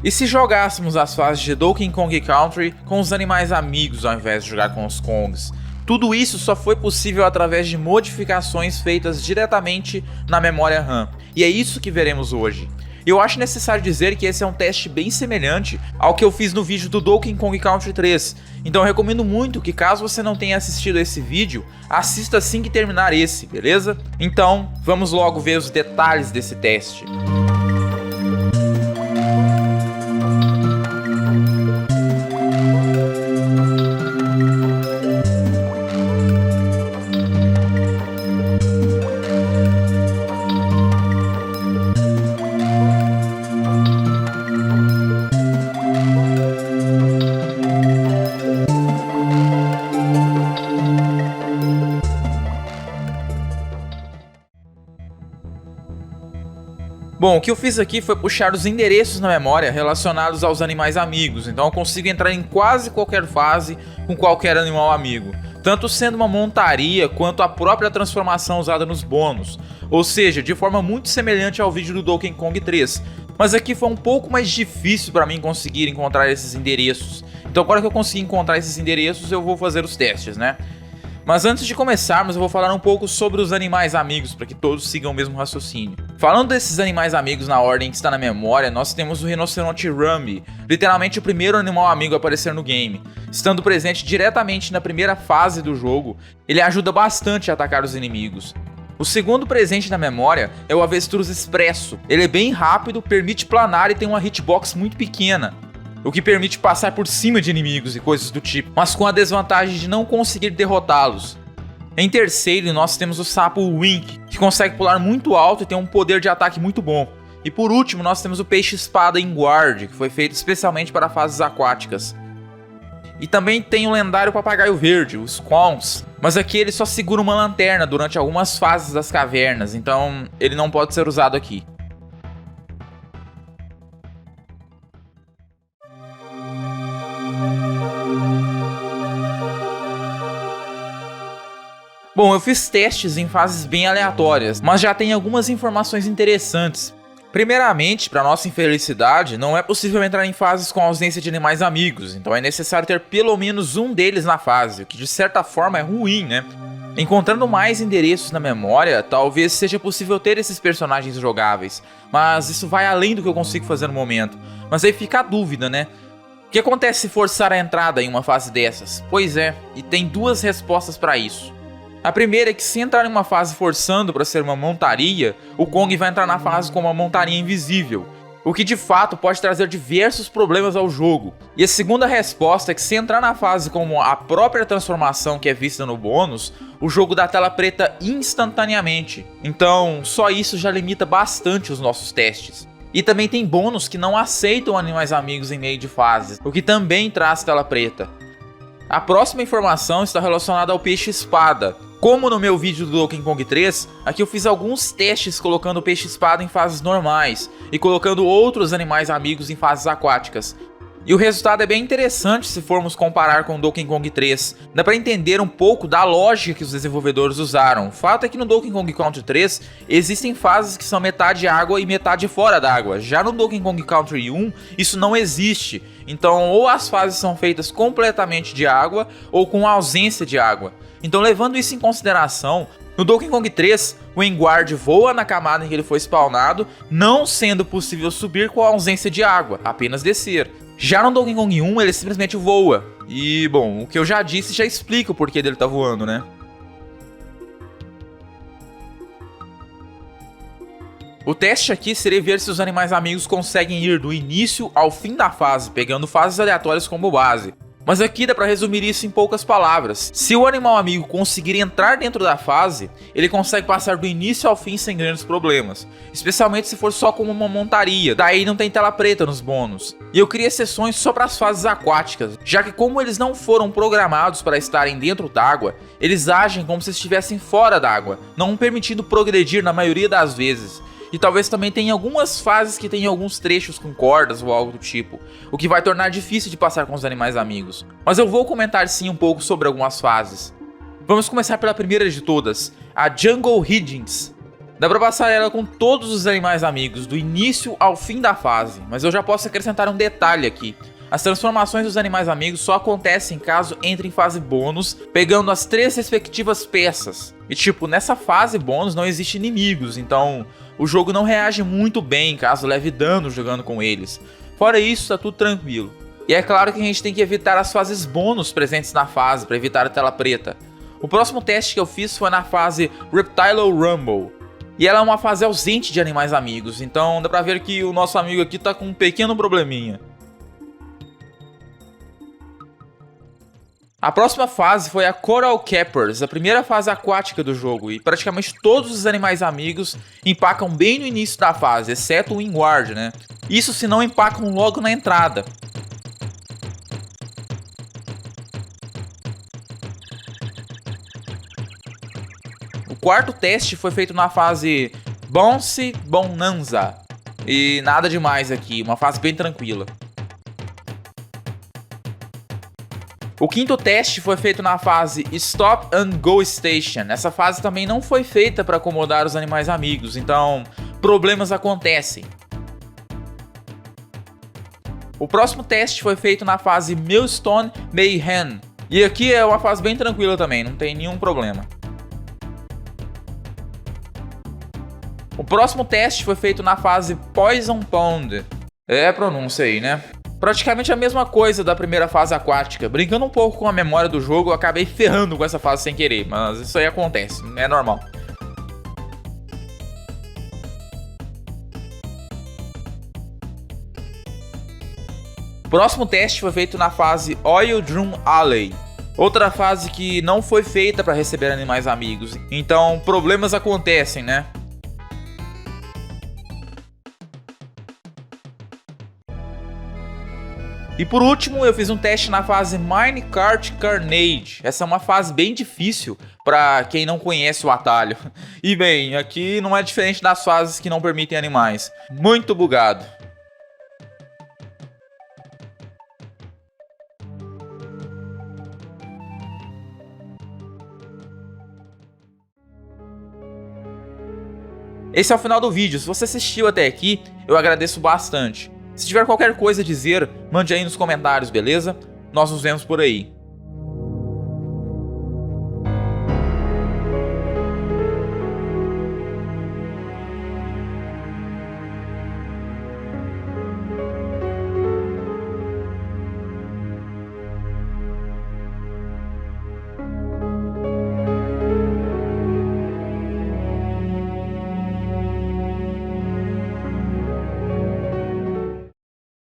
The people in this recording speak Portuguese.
E se jogássemos as fases de Donkey Kong Country com os animais amigos ao invés de jogar com os Kongs? Tudo isso só foi possível através de modificações feitas diretamente na memória RAM, e é isso que veremos hoje. Eu acho necessário dizer que esse é um teste bem semelhante ao que eu fiz no vídeo do Donkey Kong Country 3, então eu recomendo muito que, caso você não tenha assistido esse vídeo, assista assim que terminar esse, beleza? Então, vamos logo ver os detalhes desse teste. Bom, o que eu fiz aqui foi puxar os endereços na memória relacionados aos animais amigos, então eu consigo entrar em quase qualquer fase com qualquer animal amigo, tanto sendo uma montaria quanto a própria transformação usada nos bônus, ou seja, de forma muito semelhante ao vídeo do Donkey Kong 3, mas aqui foi um pouco mais difícil para mim conseguir encontrar esses endereços, então agora que eu consegui encontrar esses endereços eu vou fazer os testes, né? Mas antes de começarmos, eu vou falar um pouco sobre os animais amigos, para que todos sigam o mesmo raciocínio. Falando desses animais amigos na ordem que está na memória, nós temos o rinoceronte Rumby, literalmente o primeiro animal amigo a aparecer no game. Estando presente diretamente na primeira fase do jogo, ele ajuda bastante a atacar os inimigos. O segundo presente na memória é o avestruz expresso. Ele é bem rápido, permite planar e tem uma hitbox muito pequena, o que permite passar por cima de inimigos e coisas do tipo, mas com a desvantagem de não conseguir derrotá-los. Em terceiro, nós temos o sapo Wink, que consegue pular muito alto e tem um poder de ataque muito bom. E por último, nós temos o peixe-espada Inguard, que foi feito especialmente para fases aquáticas. E também tem o lendário papagaio verde, o Squawks, mas aqui ele só segura uma lanterna durante algumas fases das cavernas, então ele não pode ser usado aqui. Bom, eu fiz testes em fases bem aleatórias, mas já tem algumas informações interessantes. Primeiramente, para nossa infelicidade, não é possível entrar em fases com ausência de animais amigos, então é necessário ter pelo menos um deles na fase, o que de certa forma é ruim, né? Encontrando mais endereços na memória, talvez seja possível ter esses personagens jogáveis, mas isso vai além do que eu consigo fazer no momento. Mas aí fica a dúvida, né? O que acontece se forçar a entrada em uma fase dessas? Pois é, e tem duas respostas para isso. A primeira é que, se entrar em uma fase forçando para ser uma montaria, o Kong vai entrar na fase como uma montaria invisível, o que de fato pode trazer diversos problemas ao jogo. E a segunda resposta é que, se entrar na fase como a própria transformação que é vista no bônus, o jogo dá tela preta instantaneamente. Então, só isso já limita bastante os nossos testes. E também tem bônus que não aceitam animais amigos em meio de fases, o que também traz tela preta. A próxima informação está relacionada ao peixe-espada. Como no meu vídeo do Donkey Kong 3, aqui eu fiz alguns testes colocando o peixe-espada em fases normais e colocando outros animais amigos em fases aquáticas. E o resultado é bem interessante se formos comparar com o Donkey Kong 3. Dá pra entender um pouco da lógica que os desenvolvedores usaram. O fato é que no Donkey Kong Country 3 existem fases que são metade água e metade fora d'água. Já no Donkey Kong Country 1 isso não existe. Então ou as fases são feitas completamente de água ou com ausência de água. Então, levando isso em consideração, no Donkey Kong 3, o Inguard voa na camada em que ele foi spawnado, não sendo possível subir com a ausência de água, apenas descer. Já no Donkey Kong 1, ele simplesmente voa. E, bom, o que eu já disse já explica o porquê dele estar voando, né? O teste aqui seria ver se os animais amigos conseguem ir do início ao fim da fase, pegando fases aleatórias como base. Mas aqui dá pra resumir isso em poucas palavras. Se o animal amigo conseguir entrar dentro da fase, ele consegue passar do início ao fim sem grandes problemas. Especialmente se for só como uma montaria, daí não tem tela preta nos bônus. E eu criei exceções só para as fases aquáticas, já que como eles não foram programados para estarem dentro d'água, eles agem como se estivessem fora d'água, não permitindo progredir na maioria das vezes. E talvez também tenha algumas fases que tenham alguns trechos com cordas ou algo do tipo, o que vai tornar difícil de passar com os animais amigos. Mas eu vou comentar sim um pouco sobre algumas fases. Vamos começar pela primeira de todas, a Jungle Higgins. Dá pra passar ela com todos os animais amigos, do início ao fim da fase, mas eu já posso acrescentar um detalhe aqui. As transformações dos animais amigos só acontecem caso entre em fase bônus, pegando as 3 respectivas peças. E tipo, nessa fase bônus não existe inimigos, então o jogo não reage muito bem caso leve dano jogando com eles. Fora isso, tá tudo tranquilo. E é claro que a gente tem que evitar as fases bônus presentes na fase, para evitar a tela preta. O próximo teste que eu fiz foi na fase Reptilo Rumble. E ela é uma fase ausente de animais amigos, então dá pra ver que o nosso amigo aqui tá com um pequeno probleminha. A próxima fase foi a Coral Cappers, a primeira fase aquática do jogo, e praticamente todos os animais amigos empacam bem no início da fase, exceto o Wingward, né? Isso se não empacam logo na entrada. O quarto teste foi feito na fase Bouncy Bonanza, e nada demais aqui, uma fase bem tranquila. O quinto teste foi feito na fase Stop and Go Station. Essa fase também não foi feita para acomodar os animais amigos, então problemas acontecem. O próximo teste foi feito na fase Millstone Mayhem. E aqui é uma fase bem tranquila também, não tem nenhum problema. O próximo teste foi feito na fase Poison Pond. É a pronúncia aí, né? Praticamente a mesma coisa da primeira fase aquática. Brincando um pouco com a memória do jogo, eu acabei ferrando com essa fase sem querer, mas isso aí acontece, é normal. O próximo teste foi feito na fase Oil Drum Alley. Outra fase que não foi feita para receber animais amigos, então problemas acontecem, né? E por último, eu fiz um teste na fase Minecart Carnage. Essa é uma fase bem difícil para quem não conhece o atalho. E bem, aqui não é diferente das fases que não permitem animais. Muito bugado. Esse é o final do vídeo. Se você assistiu até aqui, eu agradeço bastante. Se tiver qualquer coisa a dizer, mande aí nos comentários, beleza? Nós nos vemos por aí.